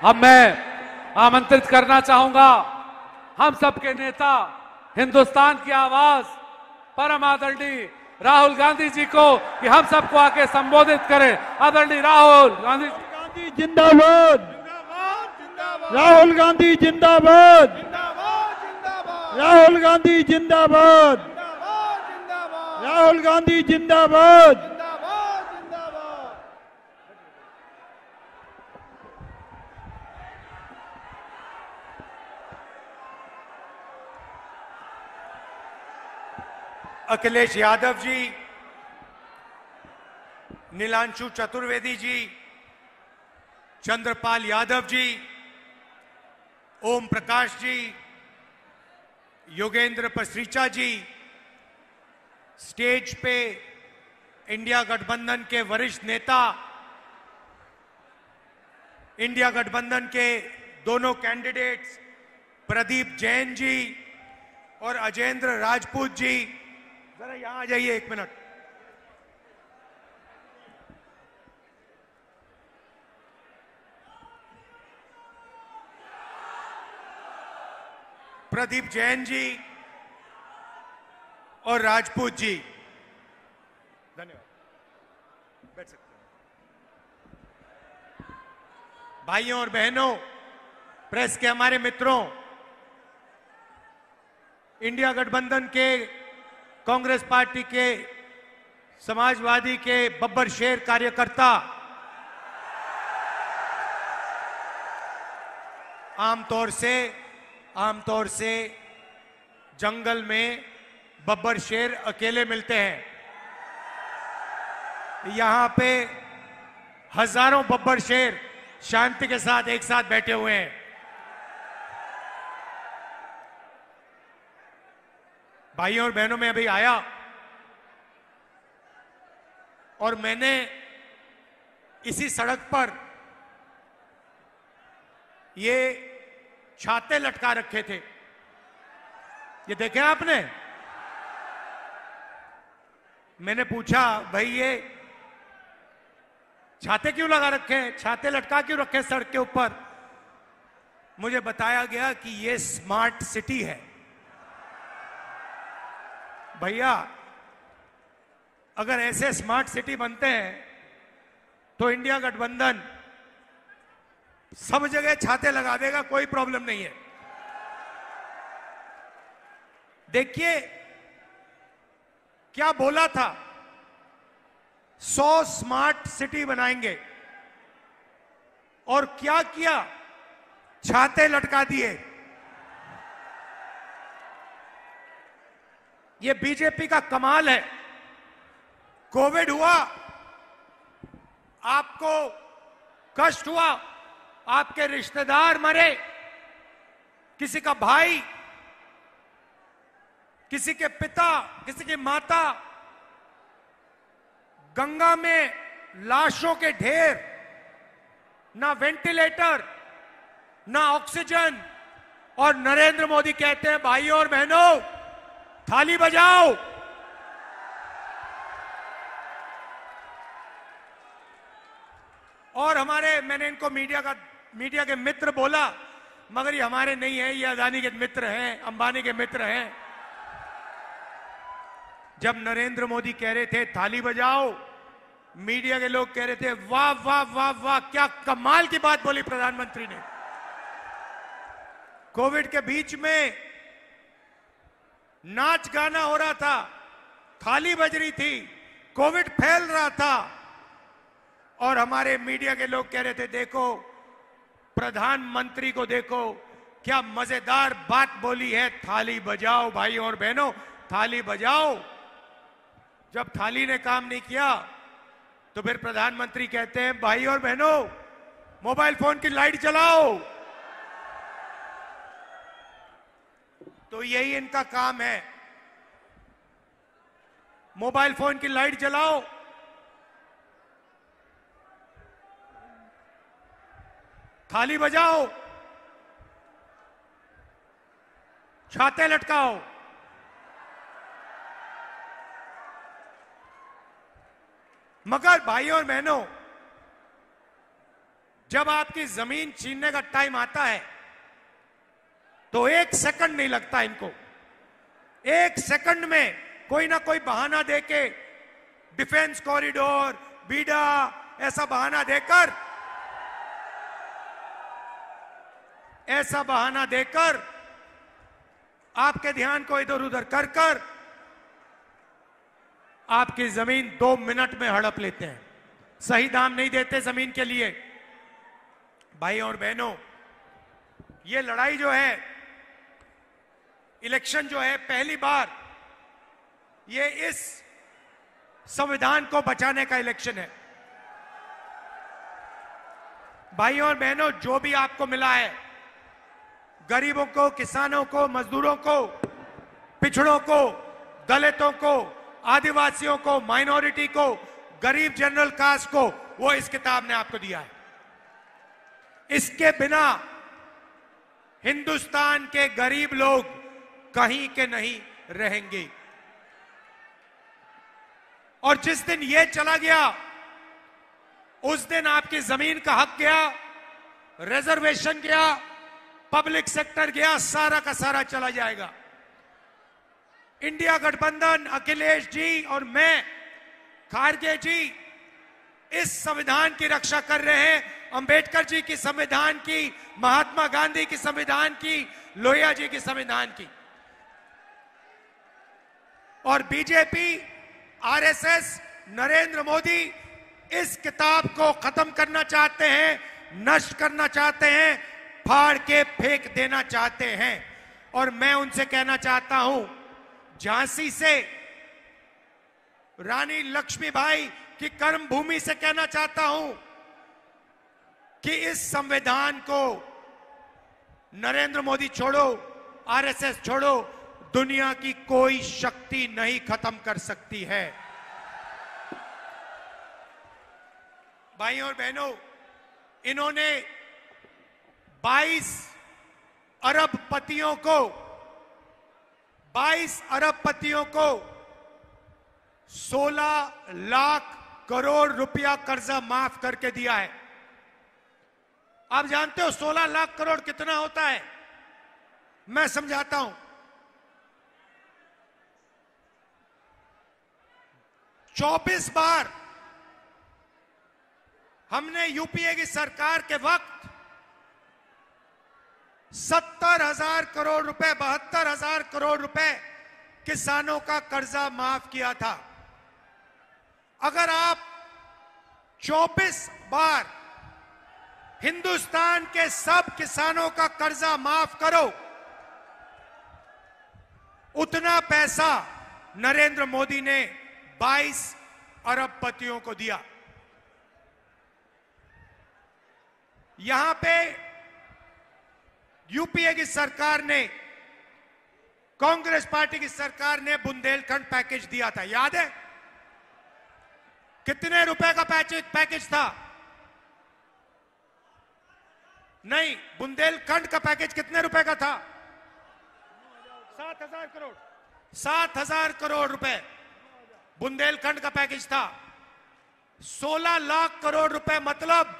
अब मैं आमंत्रित करना चाहूंगा हम सबके नेता, हिंदुस्तान की आवाज, परम आदरणीय राहुल गांधी जी को कि हम सबको आके संबोधित करें। आदरणीय राहुल गांधी जिंदाबाद, राहुल गांधी जिंदाबाद, राहुल गांधी जिंदाबाद, राहुल गांधी जिंदाबाद। अखिलेश यादव जी, नीलांशु चतुर्वेदी जी, चंद्रपाल यादव जी, ओम प्रकाश जी, योगेंद्र पसरीचा जी, स्टेज पे इंडिया गठबंधन के वरिष्ठ नेता, इंडिया गठबंधन के दोनों कैंडिडेट्स प्रदीप जैन जी और अजेंद्र राजपूत जी, जरा यहां आ जाइए एक मिनट। प्रदीप जैन जी और राजपूत जी, धन्यवाद, बैठ सकते हैं। भाइयों और बहनों, प्रेस के हमारे मित्रों, इंडिया गठबंधन के, कांग्रेस पार्टी के, समाजवादी के बब्बर शेर कार्यकर्ता आमतौर से जंगल में बब्बर शेर अकेले मिलते हैं। यहां पे हजारों बब्बर शेर शांति के साथ एक साथ बैठे हुए हैं। भाइयों और बहनों, मैं अभी आया और मैंने इसी सड़क पर ये छाते लटका रखे थे, ये देखे आपने? मैंने पूछा, भाई ये छाते क्यों लगा रखे हैं, छाते लटका क्यों रखे हैं सड़क के ऊपर? मुझे बताया गया कि ये स्मार्ट सिटी है। भैया, अगर ऐसे स्मार्ट सिटी बनते हैं तो इंडिया गठबंधन सब जगह छाते लगा देगा, कोई प्रॉब्लम नहीं है। देखिए क्या बोला था, 100 स्मार्ट सिटी बनाएंगे, और क्या किया? छाते लटका दिए। ये बीजेपी का कमाल है। कोविड हुआ, आपको कष्ट हुआ, आपके रिश्तेदार मरे, किसी का भाई, किसी के पिता, किसी की माता, गंगा में लाशों के ढेर, ना वेंटिलेटर, ना ऑक्सीजन, और नरेंद्र मोदी कहते हैं, भाइयों और बहनों थाली बजाओ। और मैंने इनको मीडिया के मित्र बोला, मगर ये हमारे नहीं है, ये अदानी के मित्र हैं, अंबानी के मित्र हैं। जब नरेंद्र मोदी कह रहे थे थाली बजाओ, मीडिया के लोग कह रहे थे वाह वाह वाह वाह, क्या कमाल की बात बोली प्रधानमंत्री ने। कोविड के बीच में नाच गाना हो रहा था, थाली बज रही थी, कोविड फैल रहा था, और हमारे मीडिया के लोग कह रहे थे देखो प्रधानमंत्री को, देखो क्या मजेदार बात बोली है, थाली बजाओ भाइयों और बहनों, थाली बजाओ। जब थाली ने काम नहीं किया तो फिर प्रधानमंत्री कहते हैं, भाई और बहनों मोबाइल फोन की लाइट जलाओ। तो यही इनका काम है, मोबाइल फोन की लाइट जलाओ, थाली बजाओ, छाते लटकाओ। मगर भाइयों और बहनों, जब आपकी जमीन छीनने का टाइम आता है तो 1 सेकंड नहीं लगता इनको। 1 सेकंड में कोई ना कोई बहाना देके, डिफेंस कॉरिडोर, बीडा, ऐसा बहाना देकर आपके ध्यान को इधर उधर कर आपकी जमीन 2 मिनट में हड़प लेते हैं। सही दाम नहीं देते जमीन के लिए। भाई और बहनों, ये लड़ाई जो है, इलेक्शन जो है, पहली बार ये इस संविधान को बचाने का इलेक्शन है। भाइयों और बहनों, जो भी आपको मिला है, गरीबों को, किसानों को, मजदूरों को, पिछड़ों को, दलितों को, आदिवासियों को, माइनॉरिटी को, गरीब जनरल कास्ट को, वो इस किताब ने आपको दिया है। इसके बिना हिंदुस्तान के गरीब लोग कहीं के नहीं रहेंगे। और जिस दिन ये चला गया, उस दिन आपकी जमीन का हक गया, रिजर्वेशन गया, पब्लिक सेक्टर गया, सारा का सारा चला जाएगा। इंडिया गठबंधन, अखिलेश जी और मैं, खारगे जी, इस संविधान की रक्षा कर रहे हैं। अंबेडकर जी की संविधान की, महात्मा गांधी की संविधान की, लोहिया जी की संविधान की। और बीजेपी, आरएसएस, नरेंद्र मोदी इस किताब को खत्म करना चाहते हैं, नष्ट करना चाहते हैं, फाड़ के फेंक देना चाहते हैं। और मैं उनसे कहना चाहता हूं, झांसी से रानी लक्ष्मीबाई की कर्म भूमि से कहना चाहता हूं कि इस संविधान को नरेंद्र मोदी छोड़ो, आरएसएस छोड़ो, दुनिया की कोई शक्ति नहीं खत्म कर सकती है। भाइयों और बहनों, इन्होंने 22 अरबपतियों को 16 लाख करोड़ रुपया कर्जा माफ करके दिया है। आप जानते हो 16 लाख करोड़ कितना होता है? मैं समझाता हूं। 24 बार हमने यूपीए की सरकार के वक्त 70,000 करोड़ रुपए, 72,000 करोड़ रुपए किसानों का कर्जा माफ किया था। अगर आप 24 बार हिंदुस्तान के सब किसानों का कर्जा माफ करो, उतना पैसा नरेंद्र मोदी ने 22 अरबपतियों को दिया। यहां पे यूपीए की सरकार ने, कांग्रेस पार्टी की सरकार ने बुंदेलखंड पैकेज दिया था, याद है? कितने रुपए का पैकेज था? नहीं, बुंदेलखंड का पैकेज कितने रुपए का था? 7,000 करोड़। 7,000 करोड़ रुपए बुंदेलखंड का पैकेज था। 16 लाख करोड़ रुपए, मतलब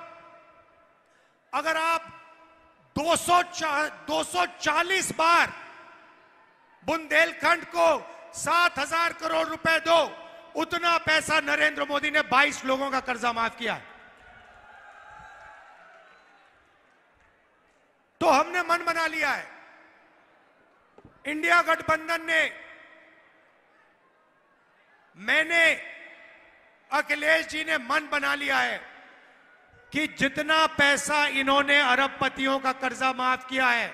अगर आप 240 बार बुंदेलखंड को 7,000 करोड़ रुपए दो, उतना पैसा नरेंद्र मोदी ने 22 लोगों का कर्जा माफ किया है। तो हमने मन बना लिया है, इंडिया गठबंधन ने, मैंने, अखिलेश जी ने मन बना लिया है कि जितना पैसा इन्होंने अरबपतियों का कर्जा माफ किया है,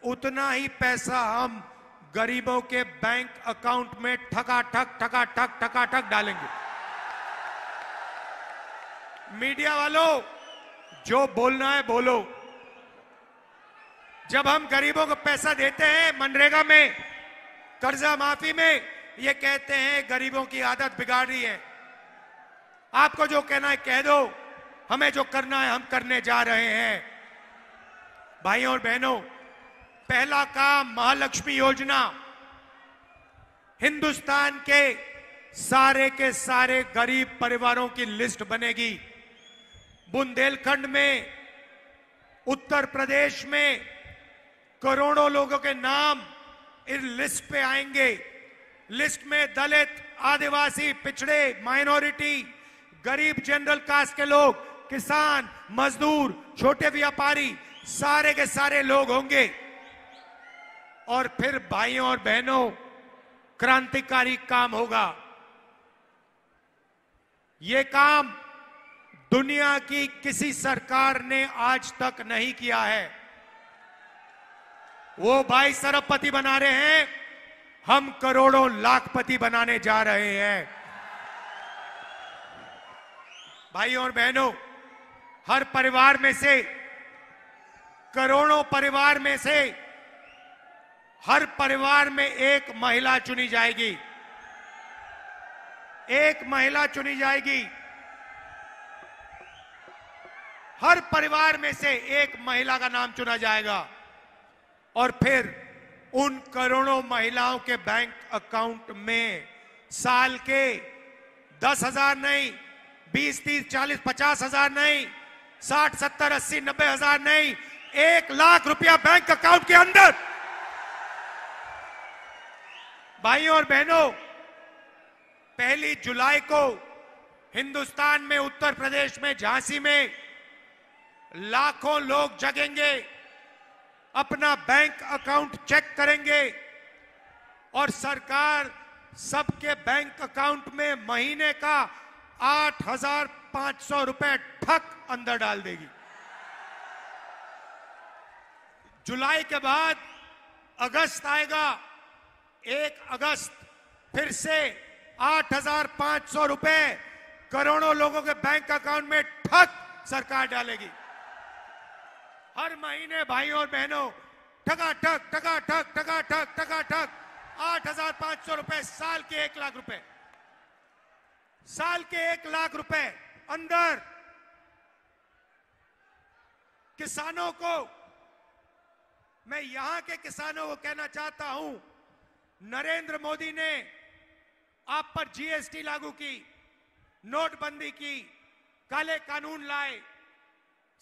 उतना ही पैसा हम गरीबों के बैंक अकाउंट में ठकाठक डालेंगे। मीडिया वालों, जो बोलना है बोलो। जब हम गरीबों को पैसा देते हैं मनरेगा में, कर्जा माफी में, ये कहते हैं गरीबों की आदत बिगाड़ रही है। आपको जो कहना है कह दो, हमें जो करना है हम करने जा रहे हैं। भाइयों और बहनों, पहला काम महालक्ष्मी योजना, हिंदुस्तान के सारे गरीब परिवारों की लिस्ट बनेगी। बुंदेलखंड में, उत्तर प्रदेश में करोड़ों लोगों के नाम इस लिस्ट पे आएंगे। लिस्ट में दलित, आदिवासी, पिछड़े, माइनॉरिटी, गरीब, जनरल कास्ट के लोग, किसान, मजदूर, छोटे व्यापारी, सारे के सारे लोग होंगे। और फिर भाइयों और बहनों, क्रांतिकारी काम होगा। यह काम दुनिया की किसी सरकार ने आज तक नहीं किया है। वो भाई सरबपति बना रहे हैं, हम करोड़ों लाखपति बनाने जा रहे हैं। भाइयों और बहनों, हर परिवार में से, करोड़ों परिवार में से, हर परिवार में एक महिला चुनी जाएगी। एक महिला चुनी जाएगी। हर परिवार में से एक महिला का नाम चुना जाएगा और फिर उन करोड़ों महिलाओं के बैंक अकाउंट में साल के 10,000 नहीं, 20, 30, 40, 50,000 नहीं, 60, 70, 80, 90,000 नहीं, 1 लाख रुपया बैंक अकाउंट के अंदर। भाइयों और बहनों, 1 जुलाई को हिंदुस्तान में, उत्तर प्रदेश में, झांसी में लाखों लोग जगेंगे, अपना बैंक अकाउंट चेक करेंगे और सरकार सबके बैंक अकाउंट में महीने का 8,500 रुपए ठक अंदर डाल देगी। जुलाई के बाद अगस्त आएगा, 1 अगस्त फिर से 8,500 रुपए करोड़ों लोगों के बैंक अकाउंट में ठक सरकार डालेगी। हर महीने भाइयों और बहनों, ठगाठक ठगाठक ठगाठक ठगाठक 8,500 रुपए, साल के 1 लाख रुपए, साल के 1 लाख रुपए अंदर। किसानों को, मैं यहां के किसानों को कहना चाहता हूं, नरेंद्र मोदी ने आप पर जीएसटी लागू की, नोटबंदी की, काले कानून लाए,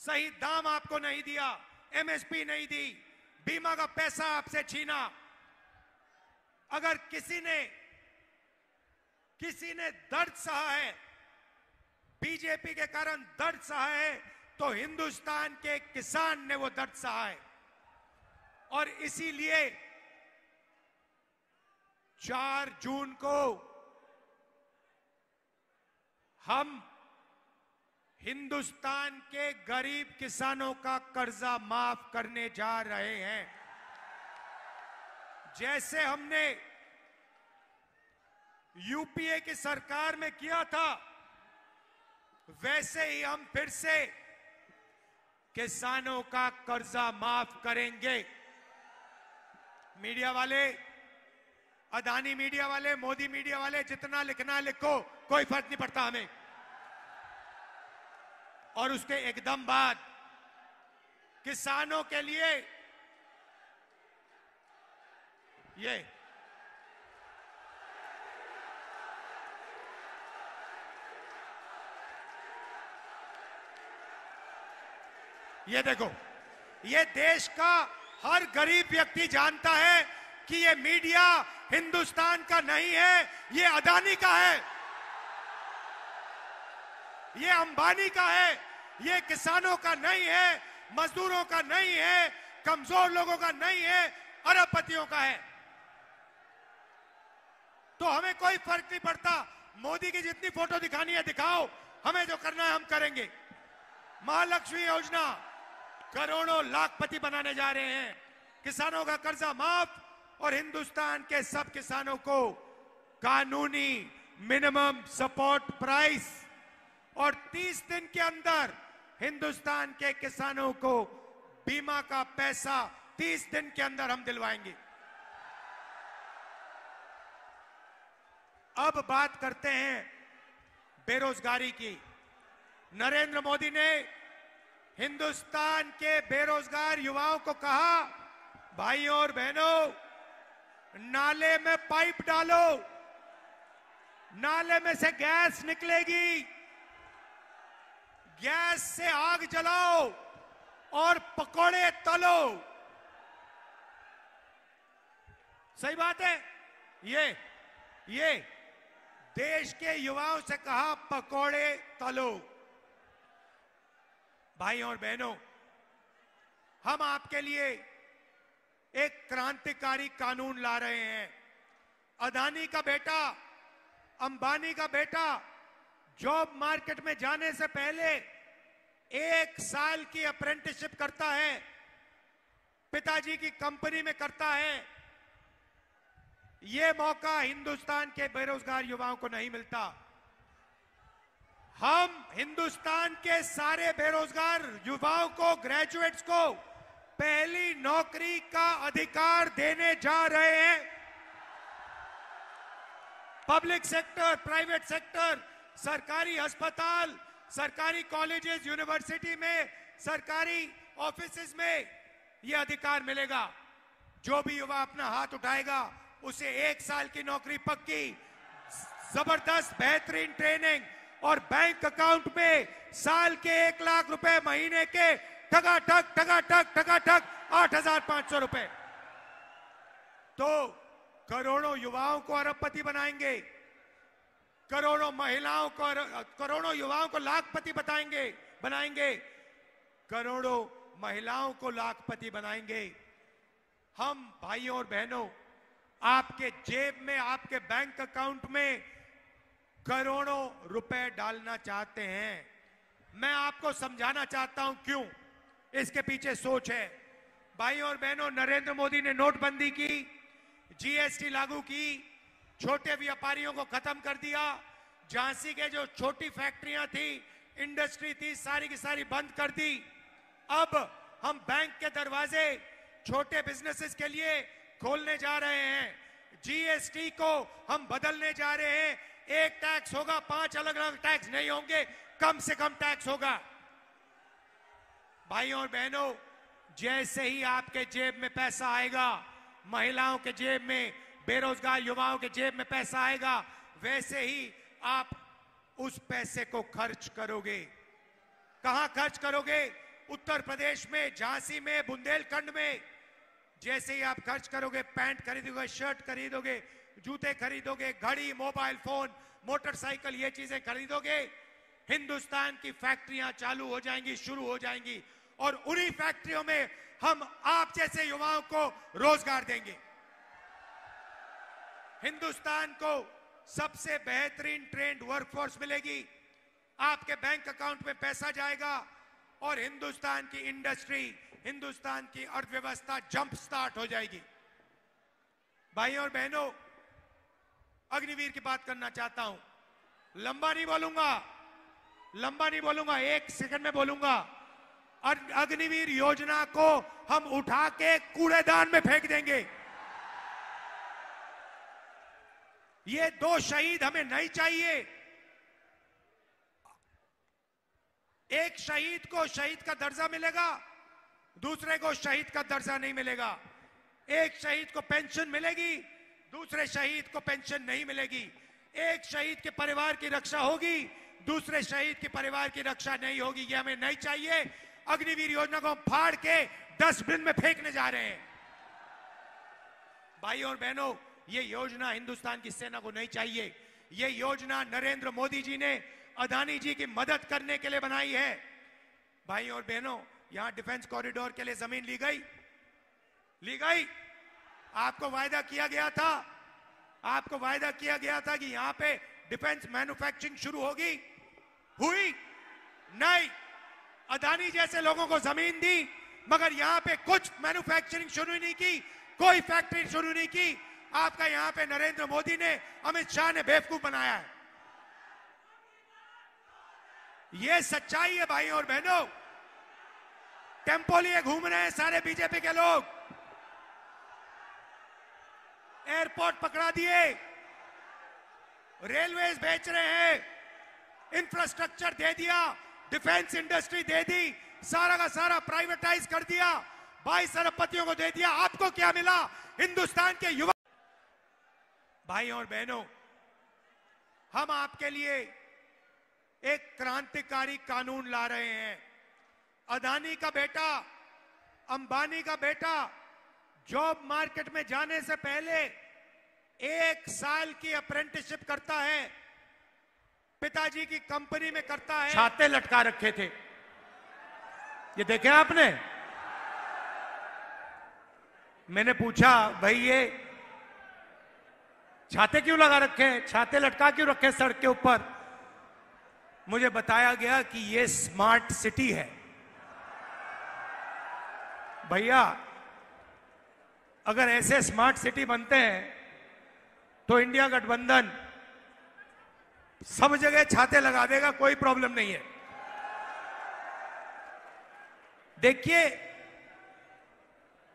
सही दाम आपको नहीं दिया, एमएसपी नहीं दी, बीमा का पैसा आपसे छीना। अगर किसी ने दर्द सहा है, बीजेपी के कारण दर्द सहा है, तो हिंदुस्तान के किसान ने वो दर्द सहा है। और इसीलिए 4 जून को हम हिंदुस्तान के गरीब किसानों का कर्जा माफ करने जा रहे हैं। जैसे हमने यूपीए की सरकार में किया था, वैसे ही हम फिर से किसानों का कर्जा माफ करेंगे। मीडिया वाले, अदानी मीडिया वाले, मोदी मीडिया वाले, जितना लिखना लिखो, कोई फर्क नहीं पड़ता हमें। और उसके एकदम बाद किसानों के लिए ये देखो, ये देश का हर गरीब व्यक्ति जानता है कि ये मीडिया हिंदुस्तान का नहीं है, ये अदानी का है, ये अंबानी का है, ये किसानों का नहीं है, मजदूरों का नहीं है, कमजोर लोगों का नहीं है, अरबपतियों का है। तो हमें कोई फर्क नहीं पड़ता, मोदी की जितनी फोटो दिखानी है दिखाओ, हमें जो करना है हम करेंगे। महालक्ष्मी योजना, करोड़ों लाखपति बनाने जा रहे हैं, किसानों का कर्जा माफ और हिंदुस्तान के सब किसानों को कानूनी मिनिमम सपोर्ट प्राइस, और 30 दिन के अंदर हिंदुस्तान के किसानों को बीमा का पैसा 30 दिन के अंदर हम दिलवाएंगे। अब बात करते हैं बेरोजगारी की। नरेंद्र मोदी ने हिंदुस्तान के बेरोजगार युवाओं को कहा, भाइयों और बहनों, नाले में पाइप डालो, नाले में से गैस निकलेगी, गैस से आग जलाओ और पकोड़े तलो। सही बात है। ये देश के युवाओं से कहा पकोड़े तलो। भाइयों और बहनों, हम आपके लिए एक क्रांतिकारी कानून ला रहे हैं। अदानी का बेटा, अंबानी का बेटा जॉब मार्केट में जाने से पहले 1 साल की अप्रेंटिसशिप करता है, पिताजी की कंपनी में करता है। यह मौका हिंदुस्तान के बेरोजगार युवाओं को नहीं मिलता। हम हिंदुस्तान के सारे बेरोजगार युवाओं को, ग्रेजुएट्स को पहली नौकरी का अधिकार देने जा रहे हैं। पब्लिक सेक्टर, प्राइवेट सेक्टर, सरकारी अस्पताल, सरकारी कॉलेजेस, यूनिवर्सिटी में, सरकारी ऑफिसेज में यह अधिकार मिलेगा। जो भी युवा अपना हाथ उठाएगा उसे 1 साल की नौकरी पक्की, जबरदस्त बेहतरीन ट्रेनिंग और बैंक अकाउंट में साल के 1 लाख रुपए महीने के ठगाठक 8,500 रुपए। तो करोड़ों युवाओं को अरबपति बनाएंगे, करोड़ों युवाओं को लाखपति बनाएंगे, करोड़ों महिलाओं को लाखपति बनाएंगे। हम भाइयों और बहनों, आपके जेब में, आपके बैंक अकाउंट में करोड़ों रुपए डालना चाहते हैं। मैं आपको समझाना चाहता हूं क्यों इसके पीछे सोच है। भाइयों और बहनों, नरेंद्र मोदी ने नोटबंदी की, जीएसटी लागू की, छोटे व्यापारियों को खत्म कर दिया। झांसी के जो छोटी फैक्ट्रियां थी, इंडस्ट्री थी, सारी की सारी बंद कर दी। अब हम बैंक के दरवाजे छोटे बिजनेसेस के लिए खोलने जा रहे हैं। जीएसटी को हम बदलने जा रहे हैं। एक टैक्स होगा, 5 अलग अलग टैक्स नहीं होंगे, कम से कम टैक्स होगा। भाइयों और बहनों, जैसे ही आपके जेब में पैसा आएगा, महिलाओं के जेब में, बेरोजगार युवाओं के जेब में पैसा आएगा, वैसे ही आप उस पैसे को खर्च करोगे। कहां खर्च करोगे? उत्तर प्रदेश में, झांसी में, बुंदेलखंड में। जैसे ही आप खर्च करोगे, पैंट खरीदोगे, शर्ट खरीदोगे, जूते खरीदोगे, घड़ी, मोबाइल फोन, मोटरसाइकिल, ये चीजें खरीदोगे, हिंदुस्तान की फैक्ट्रियां चालू हो जाएंगी, शुरू हो जाएंगी, और उन्हीं फैक्ट्रियों में हम आप जैसे युवाओं को रोजगार देंगे। हिंदुस्तान को सबसे बेहतरीन ट्रेंड वर्कफोर्स मिलेगी, आपके बैंक अकाउंट में पैसा जाएगा और हिंदुस्तान की इंडस्ट्री, हिंदुस्तान की अर्थव्यवस्था जंप स्टार्ट हो जाएगी। भाइयों और बहनों, अग्निवीर की बात करना चाहता हूं। लंबा नहीं बोलूंगा, 1 सेकंड में बोलूंगा। अग्निवीर योजना को हम उठा के कूड़ेदान में फेंक देंगे। ये 2 शहीद हमें नहीं चाहिए। एक शहीद को शहीद का दर्जा मिलेगा, दूसरे को शहीद का दर्जा नहीं मिलेगा। एक शहीद को पेंशन मिलेगी, दूसरे शहीद को पेंशन नहीं मिलेगी। एक शहीद के परिवार की रक्षा होगी, दूसरे शहीद के परिवार की रक्षा नहीं होगी। ये हमें नहीं चाहिए। अग्निवीर योजना को हम फाड़ के डस्टबिन में फेंकने जा रहे हैं। भाइयों और बहनों, ये योजना हिंदुस्तान की सेना को नहीं चाहिए। ये योजना नरेंद्र मोदी जी ने अदानी जी की मदद करने के लिए बनाई है। भाइयों और बहनों, यहां डिफेंस कॉरिडोर के लिए जमीन ली गई। आपको वायदा किया गया था कि यहां पे डिफेंस मैन्युफैक्चरिंग शुरू होगी, हुई नहीं। अदानी जैसे लोगों को जमीन दी, मगर यहां पे कुछ मैन्युफैक्चरिंग शुरू नहीं की, कोई फैक्ट्री शुरू नहीं की। आपका यहां पे नरेंद्र मोदी ने, अमित शाह ने बेवकूफ बनाया है। यह सच्चाई है भाइयों और बहनों। टेम्पो लिए घूम रहे हैं सारे बीजेपी के लोग, एयरपोर्ट पकड़ा दिए, रेलवेज बेच रहे हैं, इंफ्रास्ट्रक्चर दे दिया, डिफेंस इंडस्ट्री दे दी, सारा का सारा प्राइवेटाइज कर दिया, 22 अरबपतियों को दे दिया। आपको क्या मिला? हिंदुस्तान के युवा। भाइयों और बहनों, हम आपके लिए एक क्रांतिकारी कानून ला रहे हैं। अदानी का बेटा, अंबानी का बेटा जॉब मार्केट में जाने से पहले 1 साल की अप्रेंटिसशिप करता है, पिताजी की कंपनी में करता है। छाते लटका रखे थे, ये देखे आपने? मैंने पूछा, भाई ये छाते क्यों लगा रखे हैं, छाते लटका क्यों रखे हैं सड़क के ऊपर? मुझे बताया गया कि ये स्मार्ट सिटी है। भैया अगर ऐसे स्मार्ट सिटी बनते हैं तो इंडिया गठबंधन सब जगह छाते लगा देगा, कोई प्रॉब्लम नहीं है। देखिए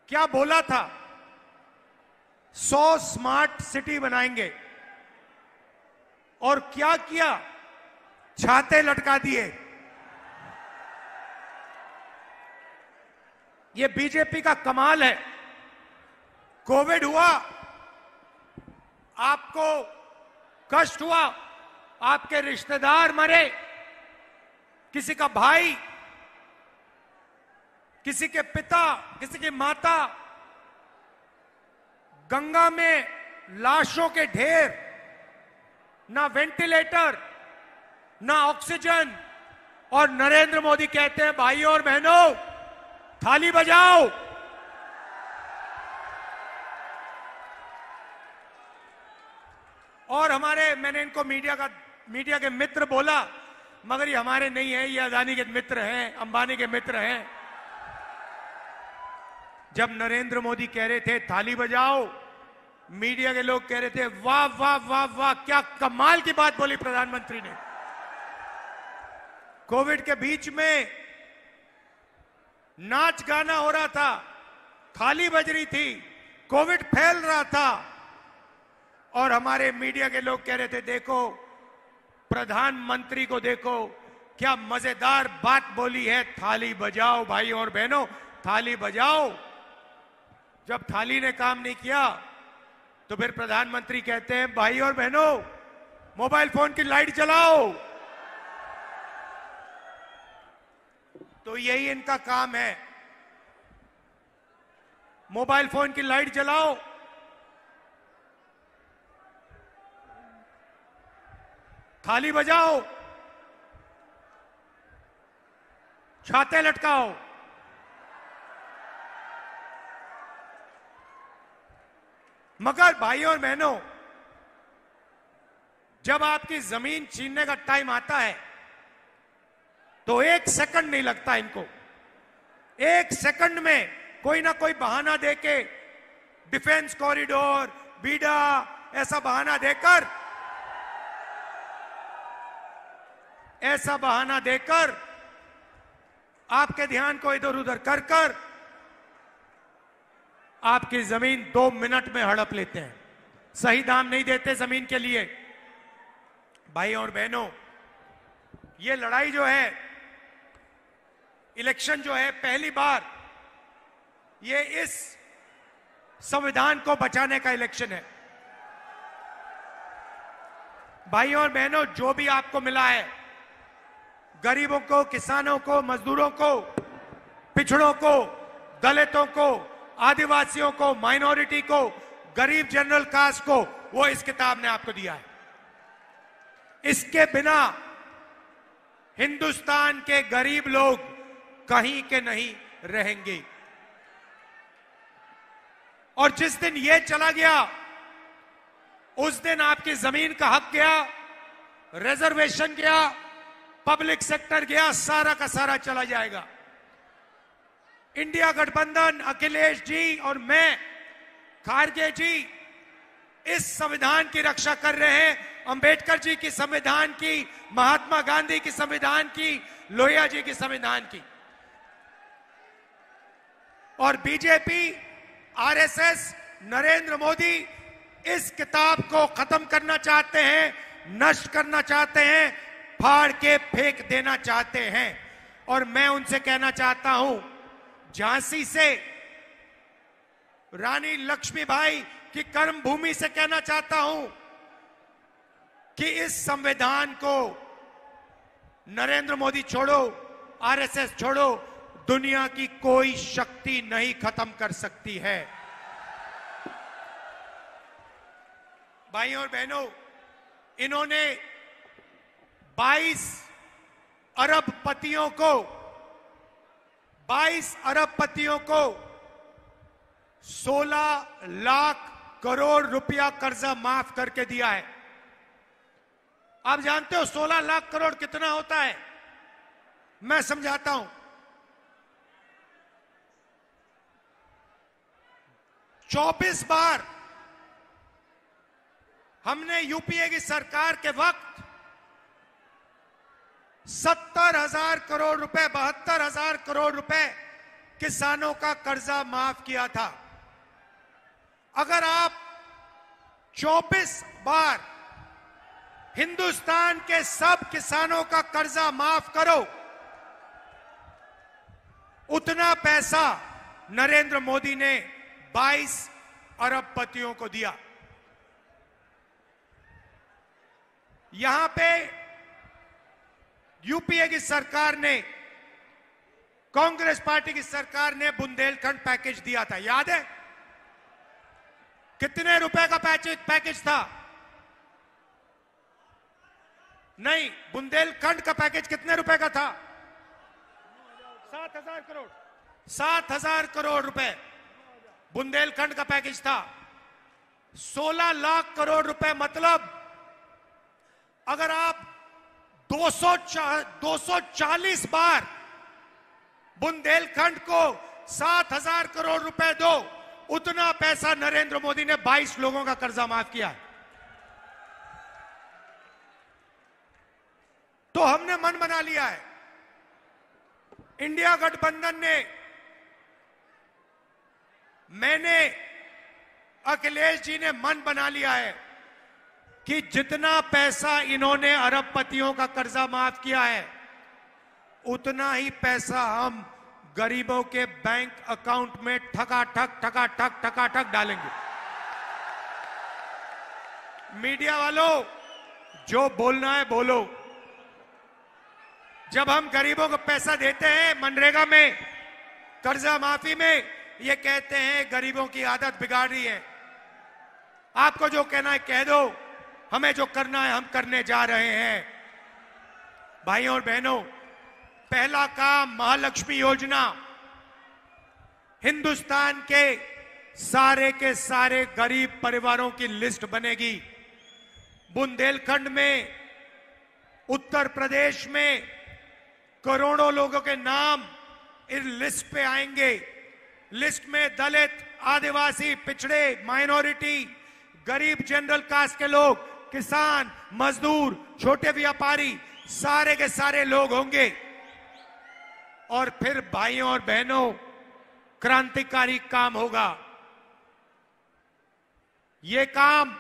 क्या बोला था, 100 स्मार्ट सिटी बनाएंगे, और क्या किया? छाते लटका दिए। ये बीजेपी का कमाल है। कोविड हुआ, आपको कष्ट हुआ, आपके रिश्तेदार मरे, किसी का भाई, किसी के पिता, किसी की माता, गंगा में लाशों के ढेर, ना वेंटिलेटर, ना ऑक्सीजन, और नरेंद्र मोदी कहते हैं भाइयों और बहनों थाली बजाओ। और हमारे, मैंने इनको मीडिया के मित्र बोला, मगर ये हमारे नहीं है, ये अदानी के मित्र हैं, अंबानी के मित्र हैं। जब नरेंद्र मोदी कह रहे थे थाली बजाओ, मीडिया के लोग कह रहे थे वाह वाह वाह वाह, क्या कमाल की बात बोली प्रधानमंत्री ने। कोविड के बीच में नाच गाना हो रहा था, थाली बज रही थी, कोविड फैल रहा था, और हमारे मीडिया के लोग कह रहे थे देखो प्रधानमंत्री को, देखो क्या मजेदार बात बोली है, थाली बजाओ भाइयों और बहनों, थाली बजाओ। जब थाली ने काम नहीं किया तो फिर प्रधानमंत्री कहते हैं भाई और बहनों मोबाइल फोन की लाइट जलाओ। तो यही इनका काम है, मोबाइल फोन की लाइट जलाओ, थाली बजाओ, छाते लटकाओ। मगर भाइयों और बहनों, जब आपकी जमीन छीनने का टाइम आता है तो 1 सेकंड नहीं लगता इनको। 1 सेकंड में कोई ना कोई बहाना देके, डिफेंस कॉरिडोर, बीडा, ऐसा बहाना देकर आपके ध्यान को इधर उधर कर आपकी जमीन 2 मिनट में हड़प लेते हैं। सही दाम नहीं देते जमीन के लिए। भाई और बहनों, ये लड़ाई जो है, इलेक्शन जो है, पहली बार ये इस संविधान को बचाने का इलेक्शन है। भाइयों और बहनों, जो भी आपको मिला है, गरीबों को, किसानों को, मजदूरों को, पिछड़ों को, दलितों को, आदिवासियों को, माइनॉरिटी को, गरीब जनरल कास्ट को, वो इस किताब ने आपको दिया है। इसके बिना हिंदुस्तान के गरीब लोग कहीं के नहीं रहेंगे। और जिस दिन ये चला गया, उस दिन आपकी जमीन का हक गया, रिजर्वेशन गया, पब्लिक सेक्टर गया, सारा का सारा चला जाएगा। इंडिया गठबंधन, अखिलेश जी और मैं, खारगे जी, इस संविधान की रक्षा कर रहे हैं। अंबेडकर जी की संविधान की, महात्मा गांधी की संविधान की, लोहिया जी की संविधान की। और बीजेपी, आरएसएस, नरेंद्र मोदी इस किताब को खत्म करना चाहते हैं, नष्ट करना चाहते हैं, फाड़ के फेंक देना चाहते हैं। और मैं उनसे कहना चाहता हूं, झांसी से रानी लक्ष्मीबाई की कर्म भूमि से कहना चाहता हूं कि इस संविधान को नरेंद्र मोदी छोड़ो, आरएसएस छोड़ो, दुनिया की कोई शक्ति नहीं खत्म कर सकती है। भाइयों और बहनों, इन्होंने 22 अरबपतियों को 16 लाख करोड़ रुपया कर्जा माफ करके दिया है। आप जानते हो 16 लाख करोड़ कितना होता है? मैं समझाता हूं। 24 बार हमने यूपीए की सरकार के वक्त 70,000 करोड़ रुपए, 72,000 करोड़ रुपए किसानों का कर्जा माफ किया था। अगर आप 24 बार हिंदुस्तान के सब किसानों का कर्जा माफ करो, उतना पैसा नरेंद्र मोदी ने 22 अरबपतियों को दिया। यहां पे यूपीए की सरकार ने, कांग्रेस पार्टी की सरकार ने बुंदेलखंड पैकेज दिया था, याद है? कितने रुपए का पैकेज था? नहीं, बुंदेलखंड का पैकेज कितने रुपए का था? 7,000 करोड़। 7,000 करोड़ रुपए बुंदेलखंड का पैकेज था। 16 लाख करोड़ रुपए, मतलब अगर आप 240 बार बुंदेलखंड को 7,000 करोड़ रुपए दो, उतना पैसा नरेंद्र मोदी ने 22 लोगों का कर्जा माफ किया है। तो हमने मन बना लिया है, इंडिया गठबंधन ने, मैंने, अखिलेश जी ने मन बना लिया है कि जितना पैसा इन्होंने अरबपतियों का कर्जा माफ किया है, उतना ही पैसा हम गरीबों के बैंक अकाउंट में ठकाठक डालेंगे। मीडिया वालों, जो बोलना है बोलो। जब हम गरीबों को पैसा देते हैं मनरेगा में, कर्जा माफी में, ये कहते हैं गरीबों की आदत बिगाड़ रही है। आपको जो कहना है कह दो, हमें जो करना है हम करने जा रहे हैं। भाइयों और बहनों, पहला काम महालक्ष्मी योजना, हिंदुस्तान के सारे गरीब परिवारों की लिस्ट बनेगी। बुंदेलखंड में, उत्तर प्रदेश में करोड़ों लोगों के नाम इस लिस्ट पे आएंगे। लिस्ट में दलित, आदिवासी, पिछड़े, माइनॉरिटी, गरीब, जनरल कास्ट के लोग, किसान, मजदूर, छोटे व्यापारी, सारे के सारे लोग होंगे। और फिर भाइयों और बहनों, क्रांतिकारी काम होगा। यह काम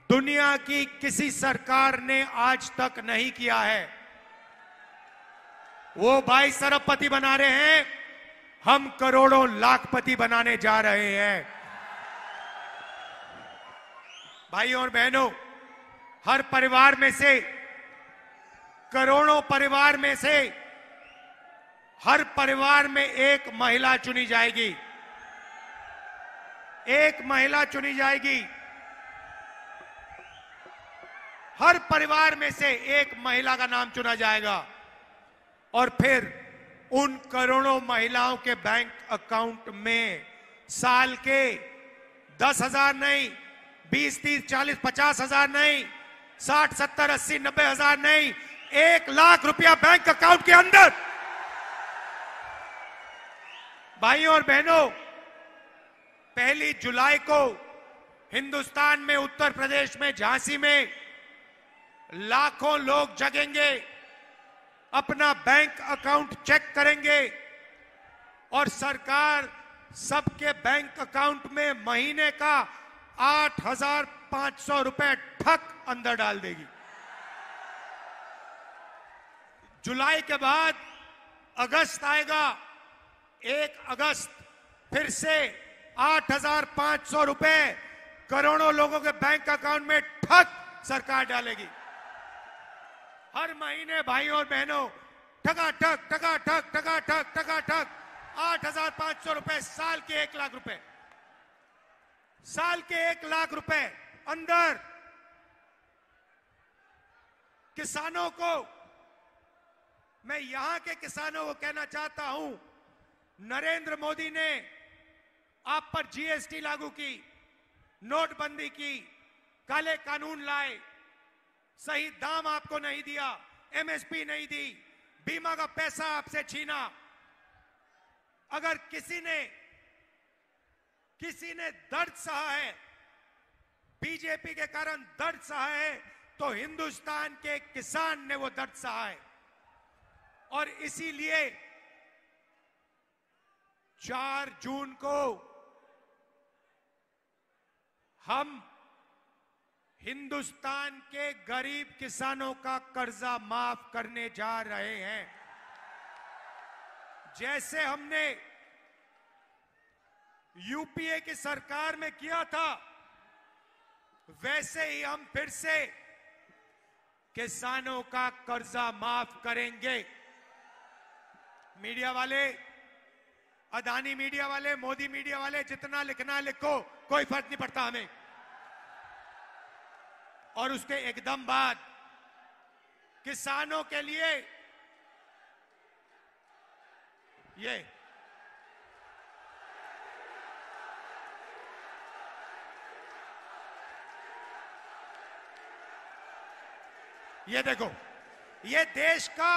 दुनिया की किसी सरकार ने आज तक नहीं किया है। वो 22 अरबपति बना रहे हैं, हम करोड़ों लाखपति बनाने जा रहे हैं। भाइयों और बहनों, हर परिवार में से, करोड़ों परिवार में से, हर परिवार में एक महिला चुनी जाएगी। एक महिला चुनी जाएगी। हर परिवार में से एक महिला का नाम चुना जाएगा और फिर उन करोड़ों महिलाओं के बैंक अकाउंट में साल के 10,000 नहीं, 20, 30, 40, 50,000 नहीं, 60, 70, 80, 90,000 नहीं, 1 लाख रुपया बैंक अकाउंट के अंदर। भाइयों और बहनों, 1 जुलाई को हिंदुस्तान में, उत्तर प्रदेश में, झांसी में लाखों लोग जगेंगे, अपना बैंक अकाउंट चेक करेंगे और सरकार सबके बैंक अकाउंट में महीने का 8,500 रुपए ठक अंदर डाल देगी। जुलाई के बाद अगस्त आएगा, 1 अगस्त फिर से 8,500 रुपए करोड़ों लोगों के बैंक अकाउंट में ठक सरकार डालेगी। हर महीने भाइयों और बहनों ठगाठक ठगाठक ठगाठक ठगाठक 8,500 रुपए, साल के 1 लाख रुपए, साल के 1 लाख रुपए अंदर किसानों को। मैं यहां के किसानों को कहना चाहता हूं, नरेंद्र मोदी ने आप पर जीएसटी लागू की, नोटबंदी की, काले कानून लाए, सही दाम आपको नहीं दिया, एमएसपी नहीं दी, बीमा का पैसा आपसे छीना। अगर किसी ने दर्द सहा है, बीजेपी के कारण दर्द सहा है, तो हिंदुस्तान के किसान ने वो दर्द सहा है। और इसीलिए 4 जून को हम हिंदुस्तान के गरीब किसानों का कर्जा माफ करने जा रहे हैं। जैसे हमने यूपीए की सरकार में किया था, वैसे ही हम फिर से किसानों का कर्जा माफ करेंगे। मीडिया वाले, अदानी मीडिया वाले, मोदी मीडिया वाले, जितना लिखना लिखो, कोई फर्क नहीं पड़ता हमें। और उसके एकदम बाद किसानों के लिए ये देखो, ये देश का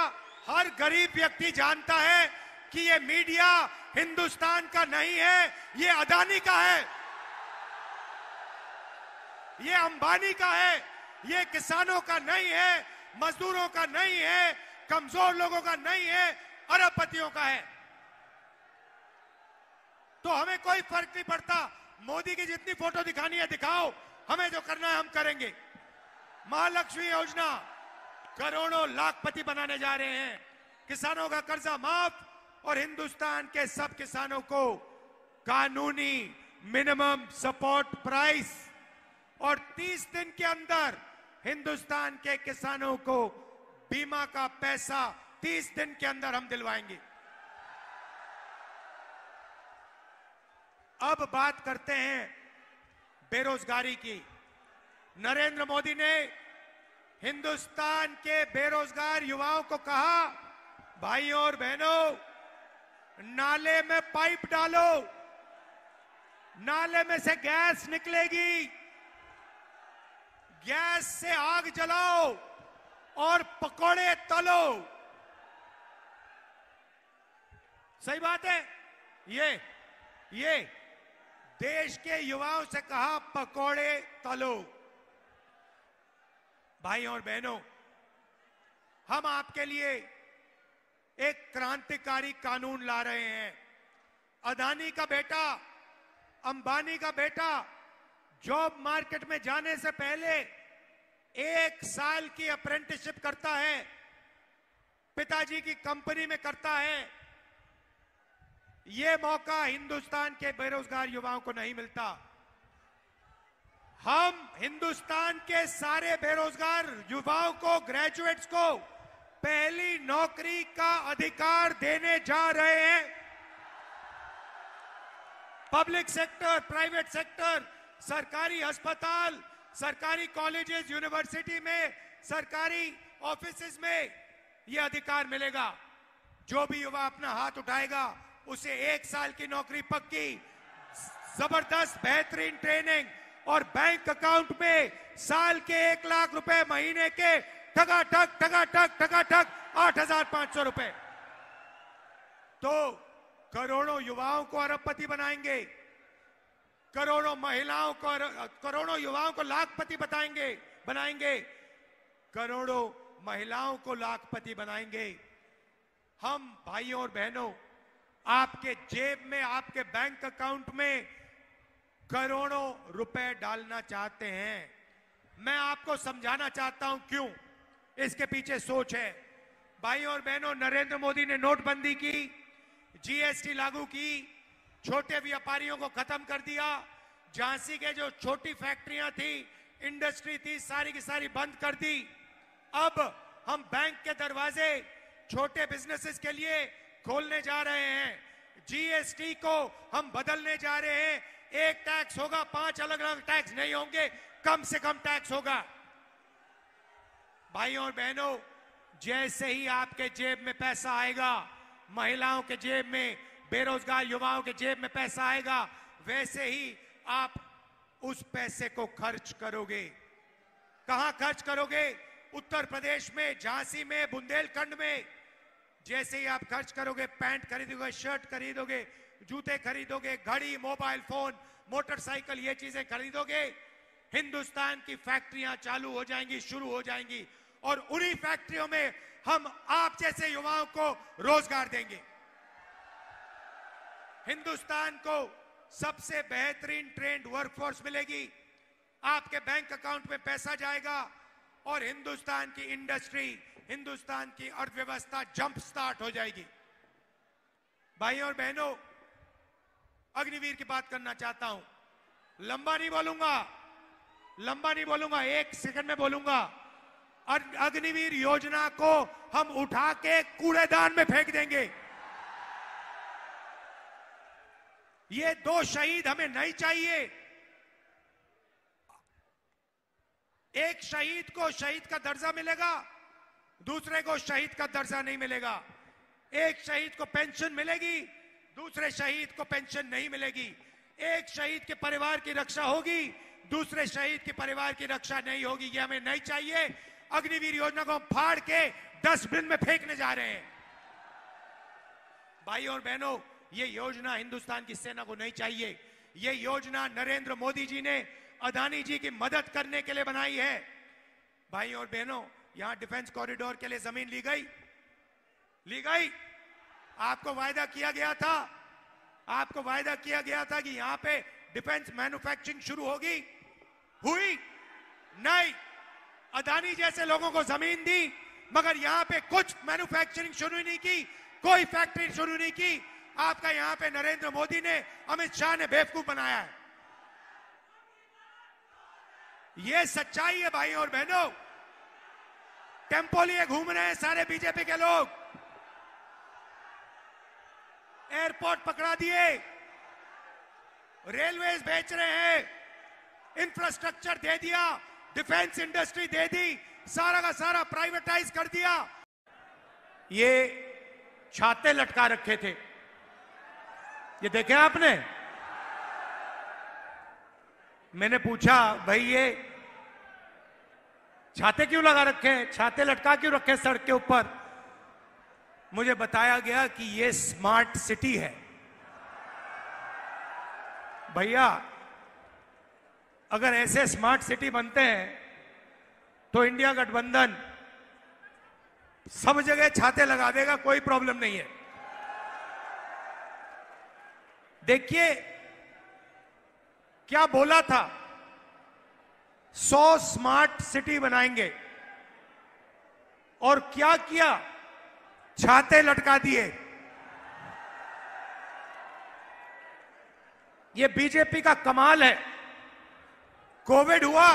हर गरीब व्यक्ति जानता है कि ये मीडिया हिंदुस्तान का नहीं है, ये अदानी का है, ये अंबानी का है, ये किसानों का नहीं है, मजदूरों का नहीं है, कमजोर लोगों का नहीं है, अरबपतियों का है। तो हमें कोई फर्क नहीं पड़ता, मोदी की जितनी फोटो दिखानी है दिखाओ, हमें जो करना है हम करेंगे। महालक्ष्मी योजना करोड़ों लाखपति बनाने जा रहे हैं, किसानों का कर्जा माफ और हिंदुस्तान के सब किसानों को कानूनी मिनिमम सपोर्ट प्राइस, और 30 दिन के अंदर हिंदुस्तान के किसानों को बीमा का पैसा 30 दिन के अंदर हम दिलवाएंगे। अब बात करते हैं बेरोजगारी की। नरेंद्र मोदी ने हिंदुस्तान के बेरोजगार युवाओं को कहा, भाइयों और बहनों, नाले में पाइप डालो, नाले में से गैस निकलेगी, गैस से आग जलाओ और पकोड़े तलो। सही बात है। ये देश के युवाओं से कहा, पकोड़े तलो। भाइयों और बहनों, हम आपके लिए एक क्रांतिकारी कानून ला रहे हैं। अदानी का बेटा, अंबानी का बेटा जॉब मार्केट में जाने से पहले 1 साल की अप्रेंटिसशिप करता है, पिताजी की कंपनी में करता है। यह मौका हिंदुस्तान के बेरोजगार युवाओं को नहीं मिलता। हम हिंदुस्तान के सारे बेरोजगार युवाओं को, ग्रेजुएट्स को पहली नौकरी का अधिकार देने जा रहे हैं। पब्लिक सेक्टर, प्राइवेट सेक्टर, सरकारी अस्पताल, सरकारी कॉलेजेस, यूनिवर्सिटी में, सरकारी ऑफिसेज में यह अधिकार मिलेगा। जो भी युवा अपना हाथ उठाएगा उसे 1 साल की नौकरी पक्की, जबरदस्त बेहतरीन ट्रेनिंग और बैंक अकाउंट में साल के 1 लाख रुपए, महीने के ठगाठक ठगाठक ठगाठक 8,500 रुपए। तो करोड़ों युवाओं को अरबपति बनाएंगे, करोड़ों युवाओं को लाखपति बनाएंगे, करोड़ों महिलाओं को लाखपति बनाएंगे। हम भाइयों और बहनों, आपके जेब में, आपके बैंक अकाउंट में करोड़ों रुपए डालना चाहते हैं। मैं आपको समझाना चाहता हूं क्यों इसके पीछे सोच है। भाइयों और बहनों, नरेंद्र मोदी ने नोटबंदी की, जीएसटी लागू की, छोटे व्यापारियों को खत्म कर दिया, झांसी के जो छोटी फैक्ट्रियां थी, इंडस्ट्री थी, सारी की सारी बंद कर दी। अब हम बैंक के दरवाजे छोटे बिजनेसेस के लिए खोलने जा रहे हैं। जीएसटी को हम बदलने जा रहे हैं। एक टैक्स होगा, 5 अलग अलग टैक्स नहीं होंगे, कम से कम टैक्स होगा। भाइयों और बहनों, जैसे ही आपके जेब में पैसा आएगा, महिलाओं के जेब में, बेरोजगार युवाओं के जेब में पैसा आएगा, वैसे ही आप उस पैसे को खर्च करोगे। कहां खर्च करोगे? उत्तर प्रदेश में, झांसी में, बुंदेलखंड में। जैसे ही आप खर्च करोगे, पैंट खरीदोगे, शर्ट खरीदोगे, जूते खरीदोगे, घड़ी, मोबाइल फोन, मोटरसाइकिल, ये चीजें खरीदोगे, हिंदुस्तान की फैक्ट्रियां चालू हो जाएंगी, शुरू हो जाएंगी, और उन्हीं फैक्ट्रियों में हम आप जैसे युवाओं को रोजगार देंगे। हिंदुस्तान को सबसे बेहतरीन ट्रेंड वर्कफोर्स मिलेगी, आपके बैंक अकाउंट में पैसा जाएगा, और हिंदुस्तान की इंडस्ट्री, हिंदुस्तान की अर्थव्यवस्था जंप स्टार्ट हो जाएगी। भाइयों और बहनों, अग्निवीर की बात करना चाहता हूं। लंबा नहीं बोलूंगा, 1 सेकंड में बोलूंगा। अग्निवीर योजना को हम उठा के कूड़ेदान में फेंक देंगे। ये 2 शहीद हमें नहीं चाहिए। एक शहीद को शहीद का दर्जा मिलेगा, दूसरे को शहीद का दर्जा नहीं मिलेगा। एक शहीद को पेंशन मिलेगी, दूसरे शहीद को पेंशन नहीं मिलेगी। एक शहीद के परिवार की रक्षा होगी, दूसरे शहीद के परिवार की रक्षा नहीं होगी। ये हमें नहीं चाहिए। अग्निवीर योजना को हम फाड़ के डस्टबिन में फेंकने जा रहे हैं। भाइयों और बहनों, ये योजना हिंदुस्तान की सेना को नहीं चाहिए। ये योजना नरेंद्र मोदी जी ने अदानी जी की मदद करने के लिए बनाई है। भाइयों और बहनों, यहां डिफेंस कॉरिडोर के लिए जमीन ली गई। आपको वायदा किया गया था कि यहां पे डिफेंस मैन्युफैक्चरिंग शुरू होगी, हुई नहीं। अदानी जैसे लोगों को जमीन दी, मगर यहां पे कुछ मैन्युफैक्चरिंग शुरू नहीं की, कोई फैक्ट्री शुरू नहीं की। आपका यहां पे नरेंद्र मोदी ने, अमित शाह ने बेवकूफ बनाया है। ये सच्चाई है भाइयों और बहनों। टेम्पो लिए घूम रहे हैं सारे बीजेपी के लोग। एयरपोर्ट पकड़ा दिए, रेलवेज बेच रहे हैं, इंफ्रास्ट्रक्चर दे दिया, डिफेंस इंडस्ट्री दे दी, सारा का सारा प्राइवेटाइज कर दिया। ये छाते लटका रखे थे, ये देखे आपने? मैंने पूछा, भाई ये छाते क्यों लगा रखे हैं, छाते लटका क्यों रखे हैं सड़क के ऊपर? मुझे बताया गया कि ये स्मार्ट सिटी है। भैया, अगर ऐसे स्मार्ट सिटी बनते हैं तो इंडिया गठबंधन सब जगह छाते लगा देगा, कोई प्रॉब्लम नहीं है। देखिए क्या बोला था, 100 स्मार्ट सिटी बनाएंगे, और क्या किया? छाते लटका दिए। ये बीजेपी का कमाल है। कोविड हुआ,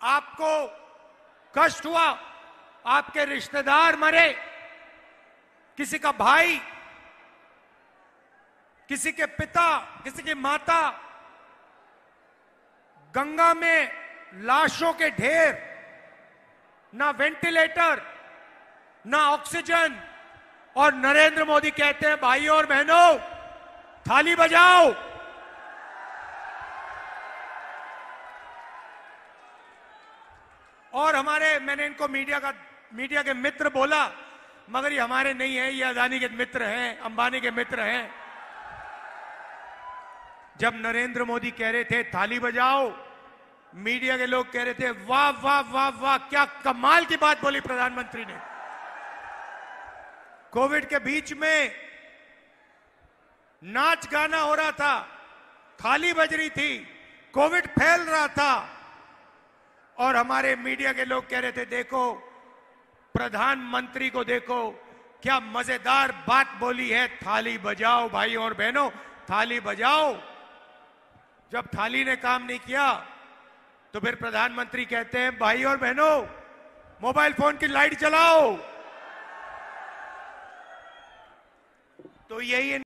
आपको कष्ट हुआ, आपके रिश्तेदार मरे, किसी का भाई, किसी के पिता, किसी की माता, गंगा में लाशों के ढेर, ना वेंटिलेटर, ना ऑक्सीजन, और नरेंद्र मोदी कहते हैं भाइयों और बहनों थाली बजाओ। और मैंने इनको मीडिया के मित्र बोला, मगर ये हमारे नहीं है, ये अदानी के मित्र हैं, अंबानी के मित्र हैं। जब नरेंद्र मोदी कह रहे थे थाली बजाओ, मीडिया के लोग कह रहे थे वाह वाह वाह वाह, क्या कमाल की बात बोली प्रधानमंत्री ने। कोविड के बीच में नाच गाना हो रहा था, थाली बज रही थी, कोविड फैल रहा था, और हमारे मीडिया के लोग कह रहे थे देखो प्रधानमंत्री को, देखो क्या मजेदार बात बोली है, थाली बजाओ भाइयों और बहनों, थाली बजाओ। जब थाली ने काम नहीं किया तो फिर प्रधानमंत्री कहते हैं भाइयों और बहनों मोबाइल फोन की लाइट जलाओ। तो यही